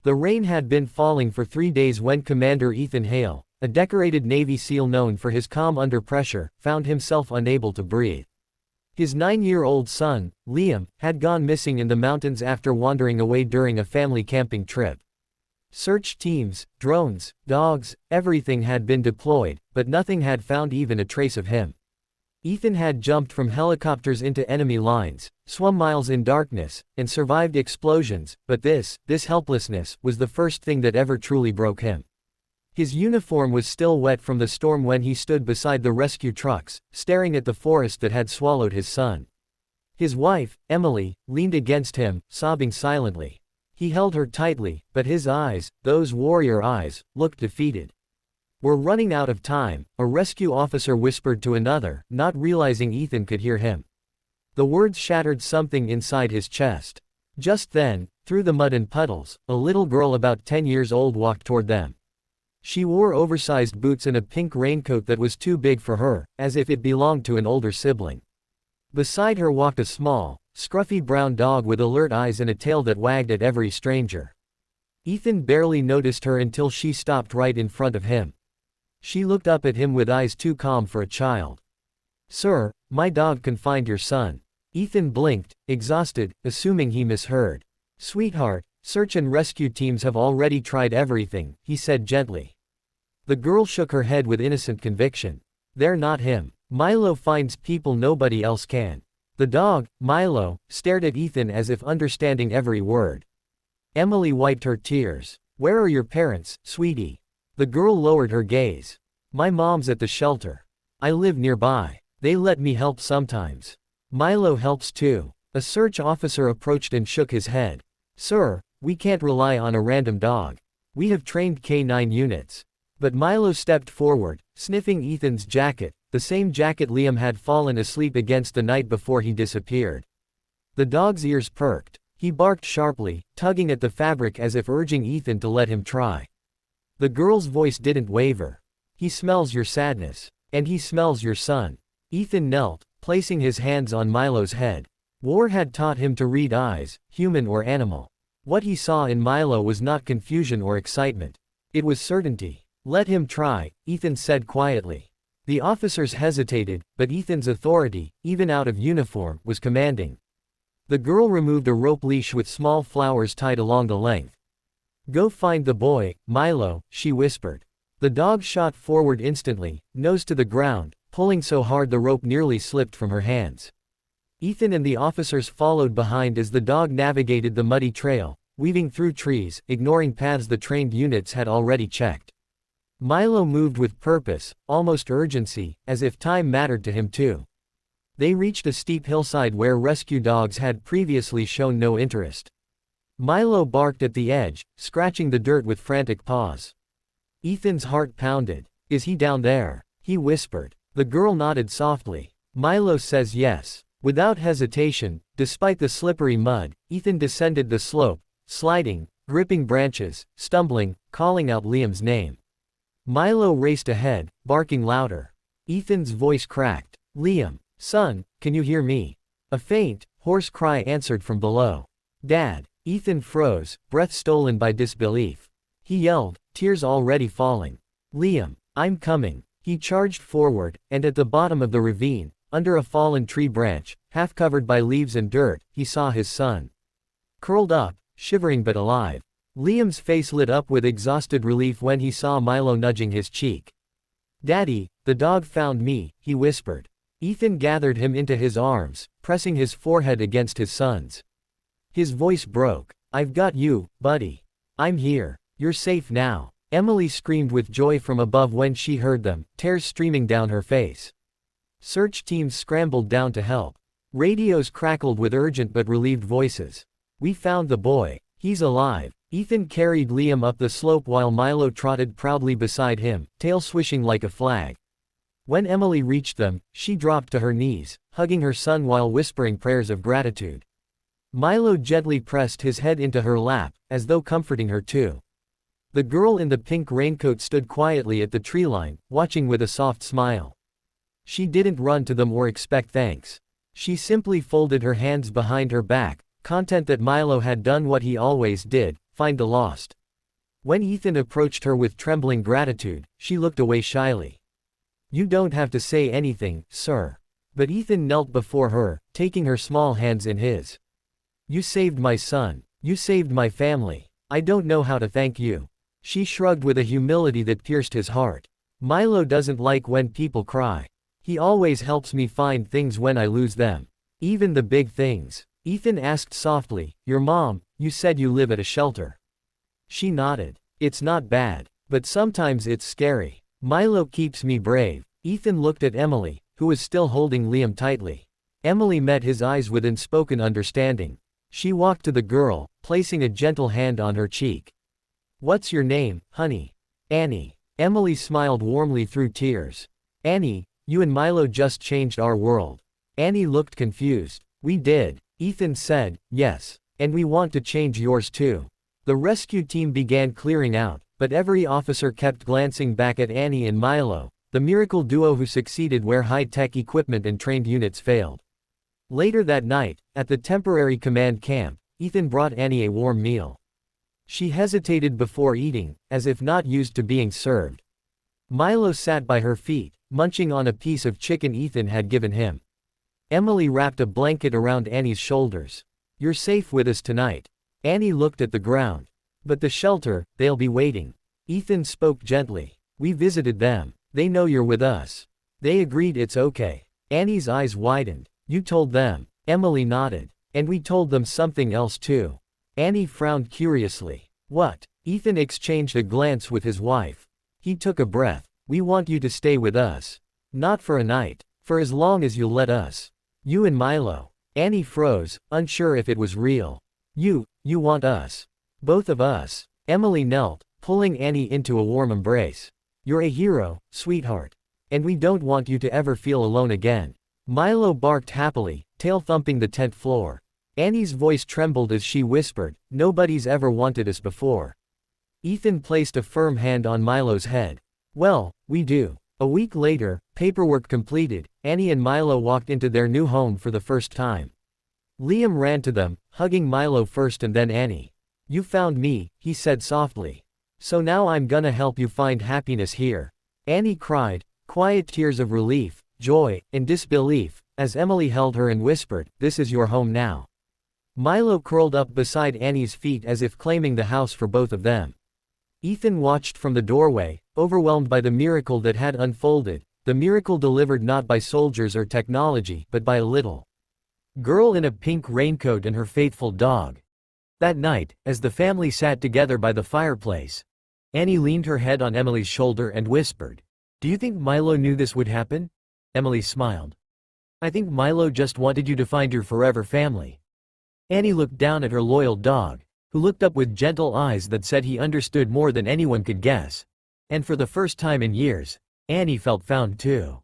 The rain had been falling for 3 days when Commander Ethan Hale, a decorated Navy SEAL known for his calm under pressure, found himself unable to breathe. His 9-year-old son, Liam, had gone missing in the mountains after wandering away during a family camping trip. Search teams, drones, dogs, everything had been deployed, but nothing had found even a trace of him. Ethan had jumped from helicopters into enemy lines, swum miles in darkness, and survived explosions, but this helplessness, was the first thing that ever truly broke him. His uniform was still wet from the storm when he stood beside the rescue trucks, staring at the forest that had swallowed his son. His wife, Emily, leaned against him, sobbing silently. He held her tightly, but his eyes, those warrior eyes, looked defeated. "We're running out of time," a rescue officer whispered to another, not realizing Ethan could hear him. The words shattered something inside his chest. Just then, through the mud and puddles, a little girl about 10 years old walked toward them. She wore oversized boots and a pink raincoat that was too big for her, as if it belonged to an older sibling. Beside her walked a small, scruffy brown dog with alert eyes and a tail that wagged at every stranger. Ethan barely noticed her until she stopped right in front of him. She looked up at him with eyes too calm for a child. "Sir, my dog can find your son." Ethan blinked, exhausted, assuming he misheard. "Sweetheart, search and rescue teams have already tried everything," he said gently. The girl shook her head with innocent conviction. "They're not him. Milo finds people nobody else can." The dog, Milo, stared at Ethan as if understanding every word. Emily wiped her tears. "Where are your parents, sweetie?" The girl lowered her gaze. "My mom's at the shelter. I live nearby. They let me help sometimes." "Milo helps too." A search officer approached and shook his head. "Sir, we can't rely on a random dog. We have trained K9 units." But Milo stepped forward, sniffing Ethan's jacket, the same jacket Liam had fallen asleep against the night before he disappeared. The dog's ears perked. He barked sharply, tugging at the fabric as if urging Ethan to let him try. The girl's voice didn't waver. "He smells your sadness. And he smells your son." Ethan knelt, placing his hands on Milo's head. War had taught him to read eyes, human or animal. What he saw in Milo was not confusion or excitement. It was certainty. "Let him try," Ethan said quietly. The officers hesitated, but Ethan's authority, even out of uniform, was commanding. The girl removed a rope leash with small flowers tied along the length. "Go find the boy, Milo," she whispered. The dog shot forward instantly, nose to the ground, pulling so hard the rope nearly slipped from her hands. Ethan and the officers followed behind as the dog navigated the muddy trail, weaving through trees, ignoring paths the trained units had already checked. Milo moved with purpose, almost urgency, as if time mattered to him too. They reached a steep hillside where rescue dogs had previously shown no interest. Milo barked at the edge, scratching the dirt with frantic paws. Ethan's heart pounded. "Is he down there?" he whispered. The girl nodded softly. "Milo says yes." Without hesitation, despite the slippery mud, Ethan descended the slope, sliding, gripping branches, stumbling, calling out Liam's name. Milo raced ahead, barking louder. Ethan's voice cracked. "Liam, son, can you hear me?" A faint, hoarse cry answered from below. "Dad." Ethan froze, breath stolen by disbelief. He yelled, tears already falling. "Liam, I'm coming." He charged forward, and at the bottom of the ravine, under a fallen tree branch, half covered by leaves and dirt, he saw his son. Curled up, shivering but alive. Liam's face lit up with exhausted relief when he saw Milo nudging his cheek. "Daddy, the dog found me," he whispered. Ethan gathered him into his arms, pressing his forehead against his son's. His voice broke. "I've got you, buddy. I'm here. You're safe now." Emily screamed with joy from above when she heard them, tears streaming down her face. Search teams scrambled down to help. Radios crackled with urgent but relieved voices. "We found the boy. He's alive." Ethan carried Liam up the slope while Milo trotted proudly beside him, tail swishing like a flag. When Emily reached them, she dropped to her knees, hugging her son while whispering prayers of gratitude. Milo gently pressed his head into her lap, as though comforting her too. The girl in the pink raincoat stood quietly at the tree line, watching with a soft smile. She didn't run to them or expect thanks. She simply folded her hands behind her back, content that Milo had done what he always did, find the lost. When Ethan approached her with trembling gratitude, she looked away shyly. You don't have to say anything, sir. But Ethan knelt before her, taking her small hands in his. You saved my son. You saved my family. I don't know how to thank you. She shrugged with a humility that pierced his heart. Milo doesn't like when people cry. He always helps me find things when I lose them. Even the big things. Ethan asked softly, Your mom, you said you live at a shelter. She nodded. It's not bad. But sometimes it's scary. Milo keeps me brave. Ethan looked at Emily, who was still holding Liam tightly. Emily met his eyes with unspoken understanding. She walked to the girl, placing a gentle hand on her cheek. What's your name, honey? Annie. Emily smiled warmly through tears. Annie, you and Milo just changed our world. Annie looked confused. We did. Ethan said, yes. And we want to change yours too. The rescue team began clearing out, but every officer kept glancing back at Annie and Milo, the miracle duo who succeeded where high-tech equipment and trained units failed. Later that night, at the temporary command camp, Ethan brought Annie a warm meal. She hesitated before eating, as if not used to being served. Milo sat by her feet, munching on a piece of chicken Ethan had given him. Emily wrapped a blanket around Annie's shoulders. You're safe with us tonight. Annie looked at the ground. But the shelter, they'll be waiting. Ethan spoke gently. We visited them. They know you're with us. They agreed it's okay. Annie's eyes widened. You told them. Emily nodded. And we told them something else too. Annie frowned curiously. What? Ethan exchanged a glance with his wife. He took a breath. We want you to stay with us. Not for a night. For as long as you'll let us. You and Milo. Annie froze, unsure if it was real. You want us. Both of us. Emily knelt, pulling Annie into a warm embrace. You're a hero, sweetheart. And we don't want you to ever feel alone again. Milo barked happily, tail thumping the tent floor. Annie's voice trembled as she whispered, Nobody's ever wanted us before. Ethan placed a firm hand on Milo's head. Well, we do. A week later, paperwork completed, Annie and Milo walked into their new home for the first time. Liam ran to them, hugging Milo first and then Annie. You found me, he said softly. So now I'm gonna help you find happiness here. Annie cried, quiet tears of relief, joy, and disbelief, as Emily held her and whispered, This is your home now. Milo curled up beside Annie's feet as if claiming the house for both of them. Ethan watched from the doorway, overwhelmed by the miracle that had unfolded, the miracle delivered not by soldiers or technology but by a little girl in a pink raincoat and her faithful dog. That night, as the family sat together by the fireplace, Annie leaned her head on Emily's shoulder and whispered, Do you think Milo knew this would happen? Emily smiled. I think Milo just wanted you to find your forever family. Annie looked down at her loyal dog, who looked up with gentle eyes that said he understood more than anyone could guess. And for the first time in years, Annie felt found too.